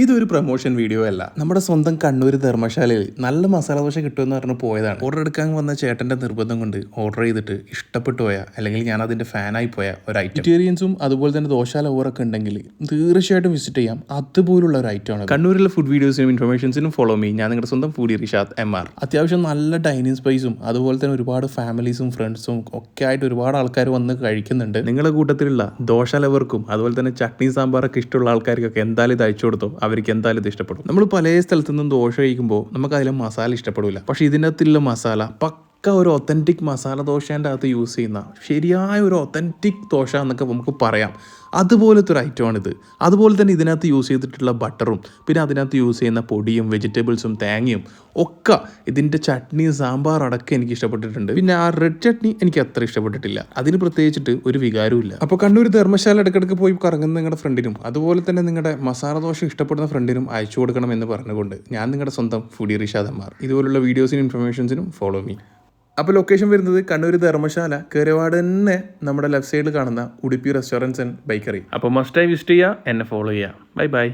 ഇതൊരു promotion video അല്ല. നമ്മുടെ സ്വന്തം കണ്ണൂർ ധർമ്മശാലയിൽ നല്ല മസാല ദോശ കിട്ടുമെന്ന് പറഞ്ഞ് പോയതാണ്. ഓർഡർ എടുക്കാൻ വന്ന ചേട്ടൻ്റെ നിർബന്ധം കൊണ്ട് ഓർഡർ ചെയ്തിട്ട് ഇഷ്ടപ്പെട്ടു പോയ, അല്ലെങ്കിൽ ഞാൻ അതിൻ്റെ ഫാനായി പോയ ഒരു ഐറ്റം. വെജിറ്റേറിയൻസും അതുപോലെ തന്നെ ദോശ ലവറൊക്കെ ഉണ്ടെങ്കിൽ തീർച്ചയായിട്ടും വിസിറ്റ് ചെയ്യാം. അതുപോലുള്ള ഒരു ഐറ്റമാണ്. കണ്ണൂരിലെ ഫുഡ് വീഡിയോസിനും ഇൻഫർമേഷൻസിനും ഫോളോ മീ. ഞാൻ നിങ്ങളുടെ സ്വന്തം ഫുഡി റിഷാദ് MR. അത്യാവശ്യം നല്ല ഡൈനിങ് സ്പേസും അതുപോലെ തന്നെ ഒരുപാട് ഫാമിലീസും ഫ്രണ്ട്സും ഒക്കെ ആയിട്ട് ഒരുപാട് ആൾക്കാർ വന്ന് കഴിക്കുന്നുണ്ട്. നിങ്ങളുടെ കൂട്ടത്തിലുള്ള ദോശ ലവർക്കും അതുപോലെ തന്നെ ചട്നി സാമ്പാറൊക്കെ ഇഷ്ടമുള്ള ആൾക്കാർക്കൊക്കെ എന്തായാലും ഇത് അയച്ചു കൊടുത്തോ. അവർക്ക് എന്തായാലും ഇത് ഇഷ്ടപ്പെടും. നമ്മൾ പല സ്ഥലത്തു നിന്നും ദോശ കഴിക്കുമ്പോൾ നമുക്ക് അതിലെ മസാല ഇഷ്ടപ്പെടില്ല. പക്ഷെ ഇതിനകത്തുള്ള മസാല പക്ക ഒരു ഒത്തൻറ്റിക് മസാല ദോശേൻ്റെ അകത്ത് യൂസ് ചെയ്യുന്ന ശരിയായ ഒരു ഒത്തൻറ്റിക് ദോശ എന്നൊക്കെ നമുക്ക് പറയാം. അതുപോലത്തെ ഒരു ഐറ്റമാണിത്. അതുപോലെ തന്നെ ഇതിനകത്ത് യൂസ് ചെയ്തിട്ടുള്ള ബട്ടറും പിന്നെ അതിനകത്ത് യൂസ് ചെയ്യുന്ന പൊടിയും വെജിറ്റബിൾസും തേങ്ങയും ഒക്കെ ഇതിൻ്റെ ചട്നിയും സാമ്പാർ അടക്കം എനിക്ക് ഇഷ്ടപ്പെട്ടിട്ടുണ്ട്. പിന്നെ ആ റെഡ് ചട്നി എനിക്ക് അത്ര ഇഷ്ടപ്പെട്ടിട്ടില്ല. അതിന് പ്രത്യേകിച്ചിട്ട് ഒരു വികാരവും ഇല്ല. അപ്പോൾ കണ്ണൂർ ധർമ്മശാല ഇടയ്ക്കിടയ്ക്ക് പോയി കറങ്ങുന്ന നിങ്ങളുടെ ഫ്രണ്ടിനും അതുപോലെ തന്നെ നിങ്ങളുടെ മസാല ദോശ ഇഷ്ടപ്പെടുന്ന ഫ്രണ്ടിനും അയച്ചു കൊടുക്കണം എന്ന് പറഞ്ഞുകൊണ്ട് ഞാൻ നിങ്ങളുടെ സ്വന്തം ഫുഡി റിഷാദ് MR. ഇതുപോലുള്ള വീഡിയോസിനും ഇൻഫർമേഷൻസിനും ഫോളോ മീ. അപ്പോൾ ലൊക്കേഷൻ വരുന്നത് കണ്ണൂർ ധർമ്മശാല കേരവാട് തന്നെ നമ്മുടെ ലെഫ്റ്റ് സൈഡിൽ കാണുന്ന ഉടുപ്പി റെസ്റ്റോറൻറ്റ്സ് ആൻഡ് ബേക്കറി. അപ്പോൾ മസ്റ്റായി വിസിറ്റ് ചെയ്യുക, എന്നെ ഫോളോ ചെയ്യുക. Bye bye.